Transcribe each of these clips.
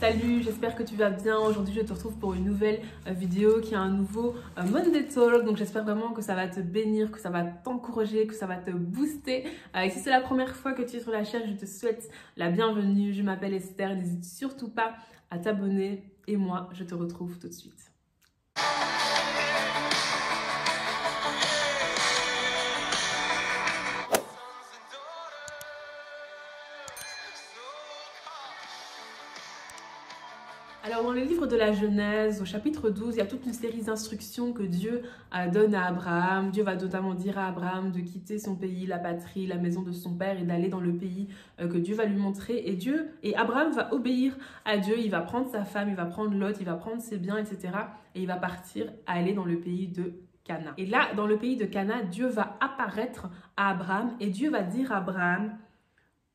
Salut, j'espère que tu vas bien. Aujourd'hui, je te retrouve pour une nouvelle vidéo qui a un nouveau Monday Talk. Donc, j'espère vraiment que ça va te bénir, que ça va t'encourager, que ça va te booster. Et si c'est la première fois que tu es sur la chaîne, je te souhaite la bienvenue. Je m'appelle Esther. N'hésite surtout pas à t'abonner. Et moi, je te retrouve tout de suite. Alors dans le livre de la Genèse, au chapitre 12, il y a toute une série d'instructions que Dieu donne à Abraham. Dieu va notamment dire à Abraham de quitter son pays, la patrie, la maison de son père et d'aller dans le pays que Dieu va lui montrer. Et Abraham va obéir à Dieu, il va prendre sa femme, il va prendre Lot, il va prendre ses biens, etc. Et il va partir aller dans le pays de Cana. Et là, dans le pays de Cana, Dieu va apparaître à Abraham et Dieu va dire à Abraham: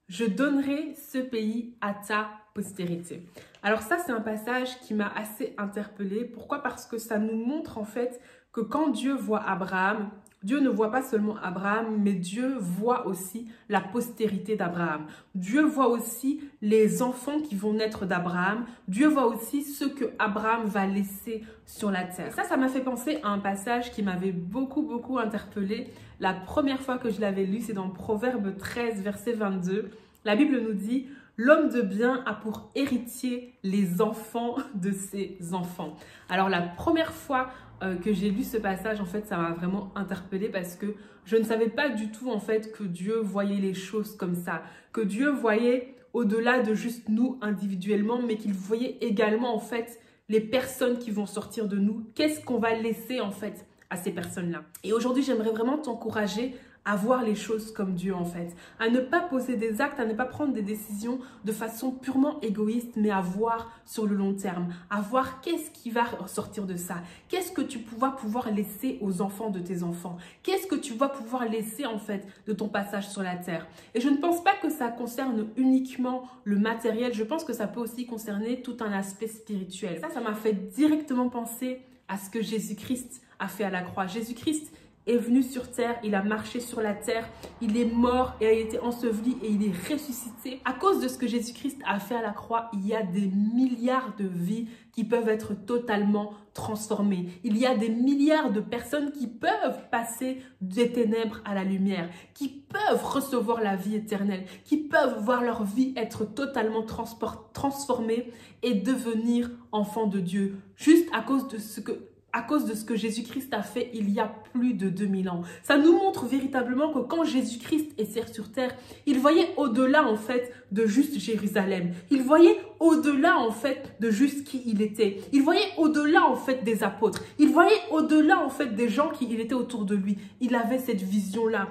je donnerai ce pays à ta postérité. Alors ça, c'est un passage qui m'a assez interpellée. Pourquoi? Parce que ça nous montre en fait que quand Dieu voit Abraham, Dieu ne voit pas seulement Abraham, mais Dieu voit aussi la postérité d'Abraham. Dieu voit aussi les enfants qui vont naître d'Abraham. Dieu voit aussi ce que Abraham va laisser sur la terre. Et ça m'a fait penser à un passage qui m'avait beaucoup interpellée. La première fois que je l'avais lu, c'est dans Proverbe 13, verset 22. La Bible nous dit: l'homme de bien a pour héritier les enfants de ses enfants. Alors la première fois que j'ai lu ce passage, en fait, ça m'a vraiment interpellée parce que je ne savais pas du tout en fait que Dieu voyait les choses comme ça, que Dieu voyait au-delà de juste nous individuellement, mais qu'il voyait également en fait les personnes qui vont sortir de nous. Qu'est-ce qu'on va laisser en fait à ces personnes-là? Et aujourd'hui, j'aimerais vraiment t'encourager à voir les choses comme Dieu en fait, à ne pas poser des actes, à ne pas prendre des décisions de façon purement égoïste, mais à voir sur le long terme, à voir qu'est-ce qui va sortir de ça, qu'est-ce que tu vas pouvoir laisser aux enfants de tes enfants, qu'est-ce que tu vas pouvoir laisser en fait de ton passage sur la terre. Et je ne pense pas que ça concerne uniquement le matériel, je pense que ça peut aussi concerner tout un aspect spirituel. Ça m'a fait directement penser à ce que Jésus-Christ a fait à la croix. Jésus-Christ est venu sur terre, il a marché sur la terre, il est mort et a été enseveli et il est ressuscité. À cause de ce que Jésus-Christ a fait à la croix, il y a des milliards de vies qui peuvent être totalement transformées. Il y a des milliards de personnes qui peuvent passer des ténèbres à la lumière, qui peuvent recevoir la vie éternelle, qui peuvent voir leur vie être totalement transformée et devenir enfants de Dieu, juste à cause de ce que Jésus-Christ a fait il y a plus de 2000 ans. Ça nous montre véritablement que quand Jésus-Christ est sur terre, il voyait au-delà en fait de juste Jérusalem. Il voyait au-delà en fait de juste qui il était. Il voyait au-delà en fait des apôtres. Il voyait au-delà en fait des gens qui étaient autour de lui. Il avait cette vision-là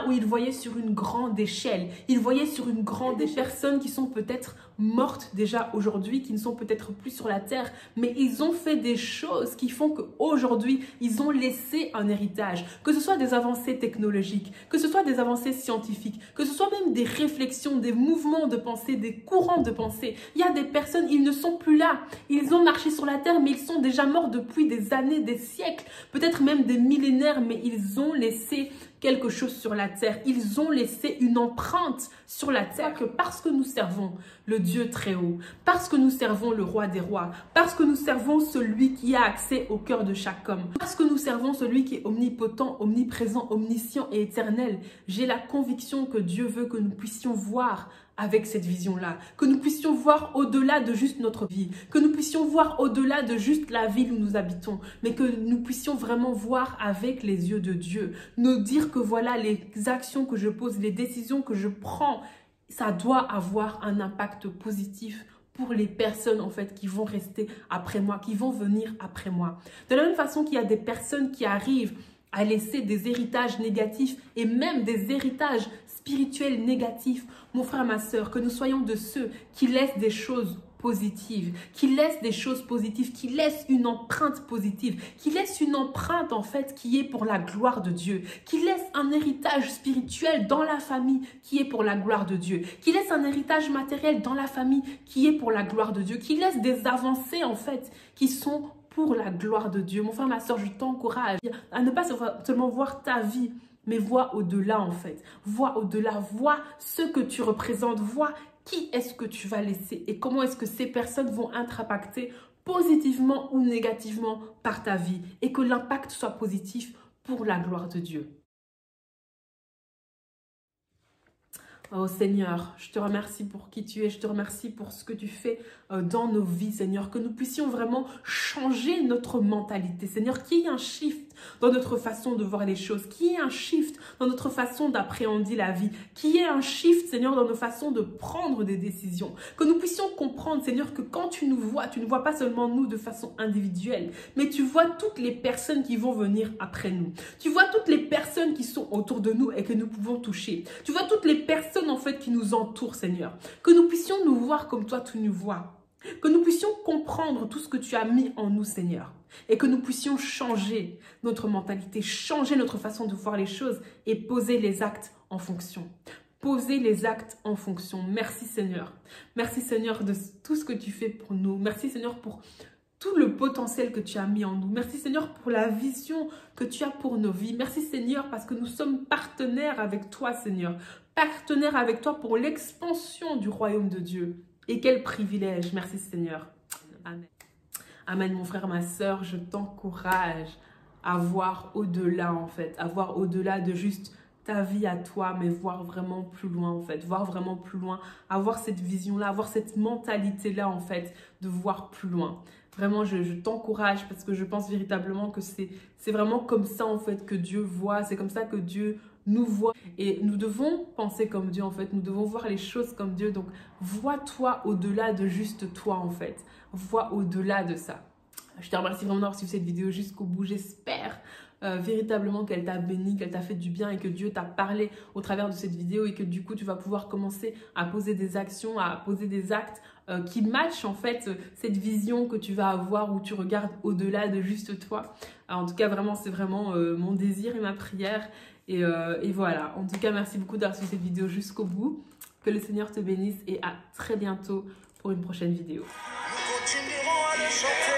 où il voyait sur une grande échelle. Il voyait sur une grande échelle des personnes qui sont peut-être mortes déjà aujourd'hui, qui ne sont peut-être plus sur la terre, mais ils ont fait des choses qui font qu'aujourd'hui, ils ont laissé un héritage. Que ce soit des avancées technologiques, que ce soit des avancées scientifiques, que ce soit même des réflexions, des mouvements de pensée, des courants de pensée. Il y a des personnes, ils ne sont plus là. Ils ont marché sur la terre, mais ils sont déjà morts depuis des années, des siècles, peut-être même des millénaires, mais ils ont laissé quelque chose sur la terre. Ils ont laissé une empreinte sur la terre. Que parce que nous servons le Dieu très haut, parce que nous servons le roi des rois, parce que nous servons celui qui a accès au cœur de chaque homme, parce que nous servons celui qui est omnipotent, omniprésent, omniscient et éternel, j'ai la conviction que Dieu veut que nous puissions voir avec cette vision-là, que nous puissions voir au-delà de juste notre vie, que nous puissions voir au-delà de juste la ville où nous habitons, mais que nous puissions vraiment voir avec les yeux de Dieu, nous dire que voilà, les actions que je pose, les décisions que je prends, ça doit avoir un impact positif pour les personnes en fait qui vont rester après moi, qui vont venir après moi. De la même façon qu'il y a des personnes qui arrivent à laisser des héritages négatifs et même des héritages spirituels négatifs, mon frère, ma sœur, que nous soyons de ceux qui laissent des choses positives, qui laissent des choses positives, qui laissent une empreinte positive, qui laissent une empreinte en fait qui est pour la gloire de Dieu, qui laisse un héritage spirituel dans la famille qui est pour la gloire de Dieu, qui laisse un héritage matériel dans la famille qui est pour la gloire de Dieu, qui laisse des avancées en fait qui sont pour la gloire de Dieu. Mon frère, ma soeur, je t'encourage à ne pas seulement voir ta vie, mais vois au-delà en fait. Vois au-delà, vois ce que tu représentes, vois qui est-ce que tu vas laisser et comment est-ce que ces personnes vont être impactées positivement ou négativement par ta vie et que l'impact soit positif pour la gloire de Dieu. Oh Seigneur, je te remercie pour qui tu es, je te remercie pour ce que tu fais dans nos vies, Seigneur, que nous puissions vraiment changer notre mentalité, Seigneur, qu'il y ait un shift dans notre façon de voir les choses, qu'il y ait un shift dans notre façon d'appréhender la vie, qu'il y ait un shift, Seigneur, dans nos façons de prendre des décisions, que nous puissions comprendre, Seigneur, que quand tu nous vois pas seulement nous de façon individuelle, mais tu vois toutes les personnes qui vont venir après nous, tu vois toutes les personnes qui sont autour de nous et que nous pouvons toucher, tu vois toutes les personnes en fait qui nous entourent, Seigneur, que nous puissions nous voir comme toi tu nous vois, que nous puissions comprendre tout ce que tu as mis en nous, Seigneur, et que nous puissions changer notre mentalité, changer notre façon de voir les choses et poser les actes en fonction. Poser les actes en fonction. Merci Seigneur. Merci Seigneur de tout ce que tu fais pour nous. Merci Seigneur pour tout le potentiel que tu as mis en nous. Merci Seigneur pour la vision que tu as pour nos vies. Merci Seigneur parce que nous sommes partenaires avec toi, Seigneur. Partenaires avec toi pour l'expansion du royaume de Dieu. Et quel privilège. Merci Seigneur. Amen. Amen mon frère, ma soeur, je t'encourage à voir au-delà en fait. À voir au-delà de juste ta vie à toi, mais voir vraiment plus loin en fait. Voir vraiment plus loin. Avoir cette vision-là, avoir cette mentalité-là en fait, de voir plus loin. Vraiment, je t'encourage parce que je pense véritablement que c'est vraiment comme ça en fait que Dieu voit. C'est comme ça que Dieu nous voit. Et nous devons penser comme Dieu en fait. Nous devons voir les choses comme Dieu. Donc, vois-toi au-delà de juste toi en fait. Vois au-delà de ça. Je te remercie vraiment d'avoir suivi cette vidéo jusqu'au bout. J'espère véritablement qu'elle t'a béni, qu'elle t'a fait du bien et que Dieu t'a parlé au travers de cette vidéo et que du coup, tu vas pouvoir commencer à poser des actions, à poser des actes qui matchent en fait cette vision que tu vas avoir où tu regardes au-delà de juste toi. Alors, en tout cas, vraiment, c'est vraiment mon désir et ma prière. Et voilà. En tout cas, merci beaucoup d'avoir suivi cette vidéo jusqu'au bout. Que le Seigneur te bénisse et à très bientôt pour une prochaine vidéo. Nous continuerons à le chanter.